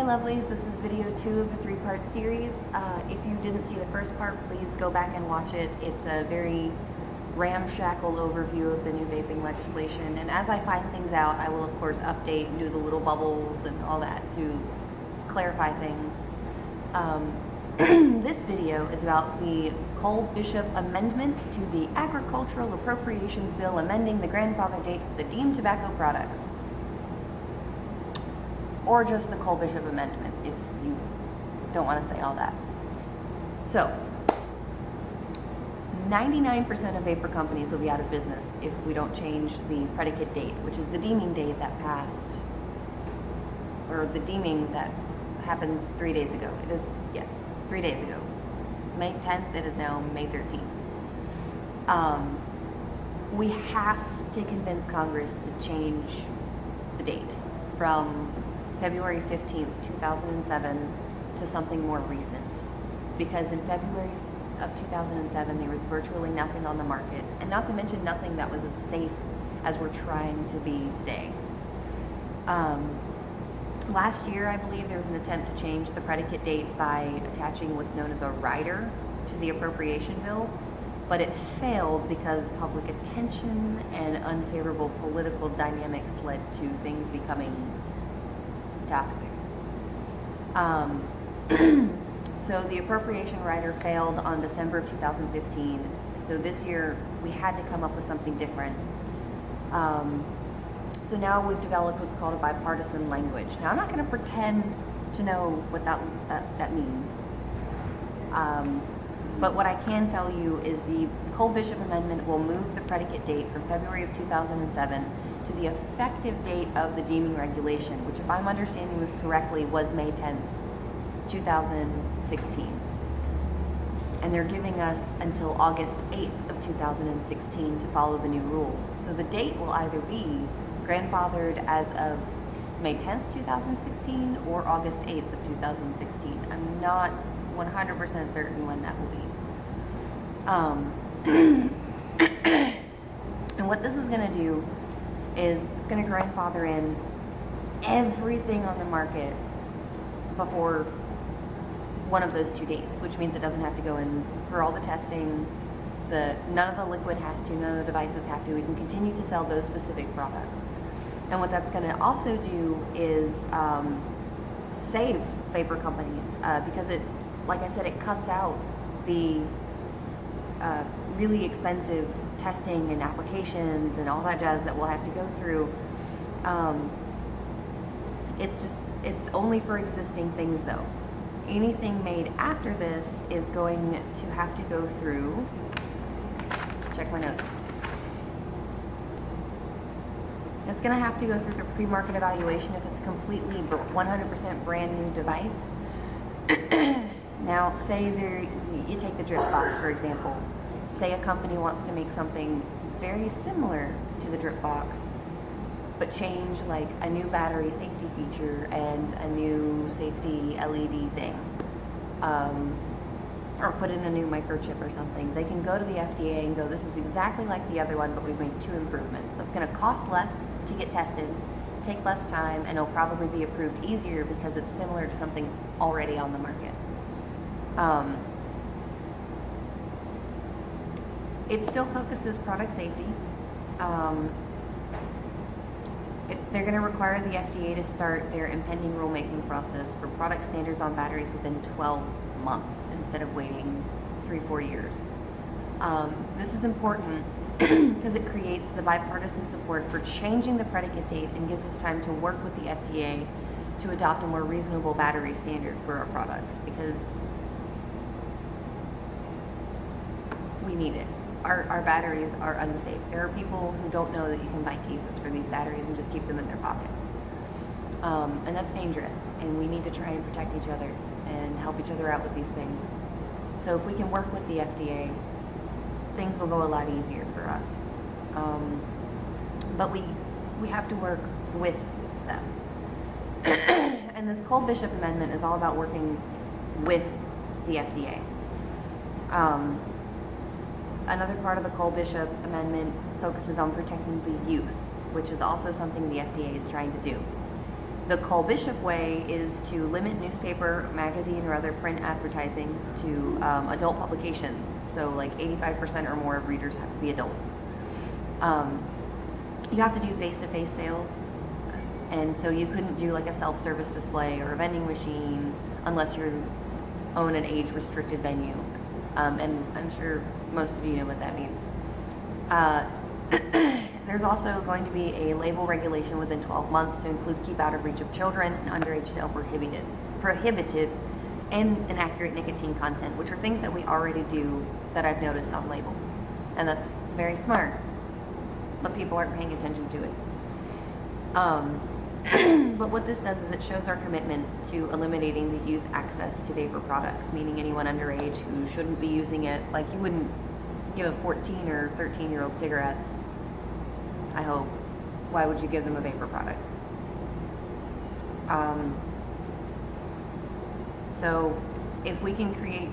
lovelies, this is video 2 of a 3-part series. If you didn't see the first part, please go back and watch it. It's a very ramshackle overview of the new vaping legislation, and as I find things out, I will of course update and do the little bubbles and all that to clarify things. This video is about the Cole-Bishop Amendment to the Agricultural Appropriations Bill amending the grandfather date for the deemed tobacco products. Or just the Cole-Bishop Amendment, if you don't want to say all that. So, 99% of vapor companies will be out of business if we don't change the predicate date, which is the deeming date that passed, or the deeming that happened 3 days ago. It is, yes, 3 days ago. May 10th, it is now May 13th. We have to convince Congress to change the date from February 15th, 2007 to something more recent, because in February of 2007 there was virtually nothing on the market, and not to mention nothing that was as safe as we're trying to be today. Last year, I believe, there was an attempt to change the predicate date by attaching what's known as a rider to the appropriation bill, but it failed because public attention and unfavorable political dynamics led to things becoming toxic. So the appropriation rider failed on December of 2015. So this year we had to come up with something different. So now we've developed what's called a bipartisan language. Now I'm not going to pretend to know what that means. But what I can tell you is the Cole-Bishop Amendment will move the predicate date from February of 2007 to the effective date of the deeming regulation, which, if I'm understanding this correctly, was May 10th, 2016. And they're giving us until August 8th of 2016 to follow the new rules. So the date will either be grandfathered as of May 10th, 2016 or August 8th of 2016. I'm not 100% certain when that will be. And what this is going to do is it's going to grandfather in everything on the market before one of those 2 dates, which means it doesn't have to go in for all the testing. None of the liquid has to, none of the devices have to. We can continue to sell those specific products. And what that's going to also do is save vapor companies because it, like I said, it cuts out the really expensive testing and applications and all that jazz that we'll have to go through. It's only for existing things though. Anything made after this is going to have to go through, check my notes. It's going to have to go through the pre-market evaluation if it's completely 100% brand new device. Now, say you take the drip box, for example. Say a company wants to make something very similar to the drip box, but change like a new battery safety feature and a new safety LED thing, or put in a new microchip or something. They can go to the FDA and go, this is exactly like the other one, but we've made 2 improvements. So it's going to cost less to get tested, take less time, and it'll probably be approved easier because it's similar to something already on the market. It still focuses product safety. They're going to require the FDA to start their impending rulemaking process for product standards on batteries within 12 months instead of waiting 3-4 years. This is important because it creates the bipartisan support for changing the predicate date and gives us time to work with the FDA to adopt a more reasonable battery standard for our products, because we need it. Our batteries are unsafe. There are people who don't know that you can buy cases for these batteries and just keep them in their pockets. And that's dangerous, and we need to try and protect each other and help each other out with these things. So if we can work with the FDA, things will go a lot easier for us. But we have to work with them. And this Cole-Bishop Amendment is all about working with the FDA. Another part of the Cole-Bishop Amendment focuses on protecting the youth, which is also something the FDA is trying to do. The Cole Bishop way is to limit newspaper, magazine, or other print advertising to adult publications. So like 85% or more of readers have to be adults. You have to do face-to-face sales, and so you couldn't do like a self-service display or a vending machine unless you own an age-restricted venue. And I'm sure most of you know what that means. There's also going to be a label regulation within 12 months to include keep out of reach of children and underage sale prohibited, and inaccurate nicotine content, which are things that we already do that I've noticed on labels. And that's very smart, but people aren't paying attention to it. But what this does is it shows our commitment to eliminating the youth access to vapor products, meaning anyone underage who shouldn't be using it. Like, you wouldn't give a 14 or 13-year-old cigarettes, I hope. Why would you give them a vapor product? So if we can create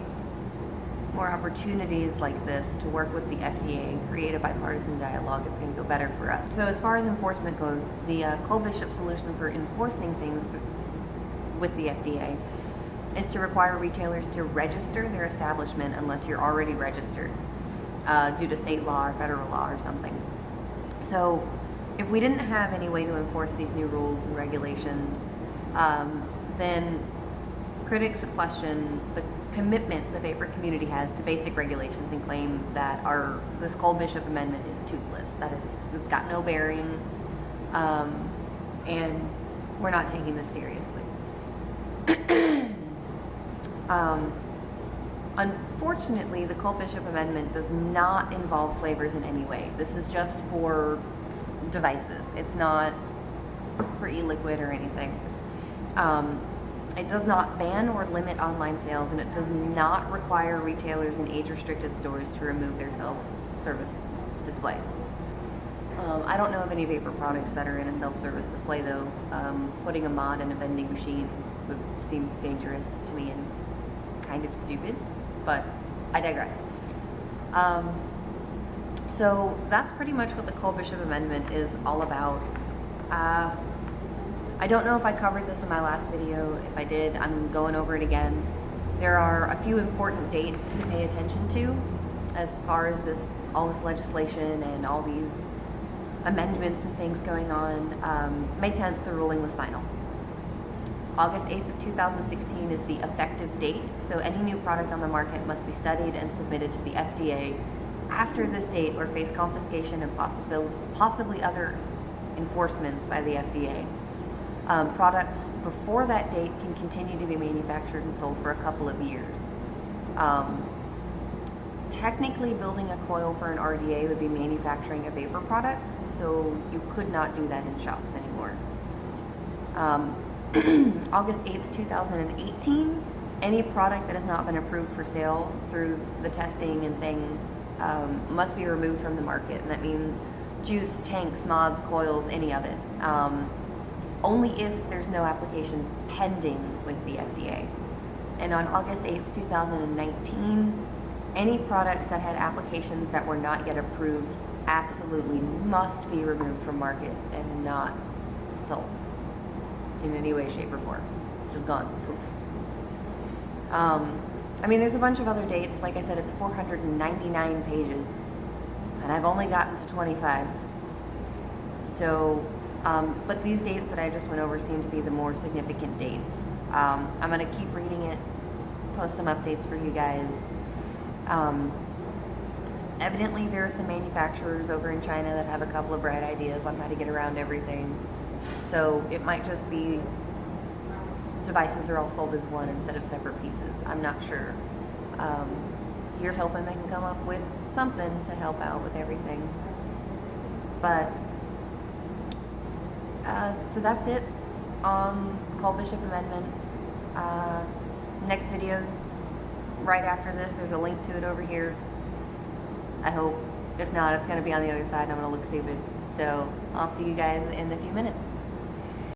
more opportunities like this to work with the FDA and create a bipartisan dialogue, it's going to go better for us. So as far as enforcement goes, the Cole Bishop solution for enforcing things with the FDA is to require retailers to register their establishment unless you're already registered due to state law or federal law or something. So if we didn't have any way to enforce these new rules and regulations, then critics would question the commitment the vapor community has to basic regulations and claim that this Cole Bishop amendment is toothless, that it's got no bearing, and we're not taking this seriously. Unfortunately, the Cole Bishop amendment does not involve flavors in any way. This is just for devices. It's not for e-liquid or anything. It does not ban or limit online sales, and it does not require retailers in age-restricted stores to remove their self-service displays. I don't know of any vapor products that are in a self-service display, though. Putting a mod in a vending machine would seem dangerous to me and kind of stupid, but I digress. So that's pretty much what the Cole Bishop Amendment is all about. I don't know if I covered this in my last video. If I did, I'm going over it again. There are a few important dates to pay attention to as far as all this legislation and all these amendments and things going on. May 10th, the ruling was final. August 8th of 2016 is the effective date, so any new product on the market must be studied and submitted to the FDA after this date or face confiscation and possibly other enforcements by the FDA. Products before that date can continue to be manufactured and sold for a couple of years. Technically, building a coil for an RDA would be manufacturing a vapor product, so you could not do that in shops anymore. August 8th, 2018, any product that has not been approved for sale through the testing and things must be removed from the market, and that means juice, tanks, mods, coils, any of it. Only if there's no application pending with the FDA. And on August 8th, 2019, any products that had applications that were not yet approved absolutely must be removed from market and not sold in any way, shape, or form. Just gone. Poof. I mean, there's a bunch of other dates. Like I said, it's 499 pages, and I've only gotten to 25. So, but these dates that I just went over seem to be the more significant dates. I'm going to keep reading it, post some updates for you guys. Evidently, there are some manufacturers over in China that have a couple of bright ideas on how to get around everything. So it might just be devices are all sold as one instead of separate pieces. I'm not sure. Here's hoping they can come up with something to help out with everything. But so that's it on Cole Bishop Amendment. Next video's right after this. There's a link to it over here. I hope. If not, it's going to be on the other side and I'm going to look stupid. So I'll see you guys in a few minutes.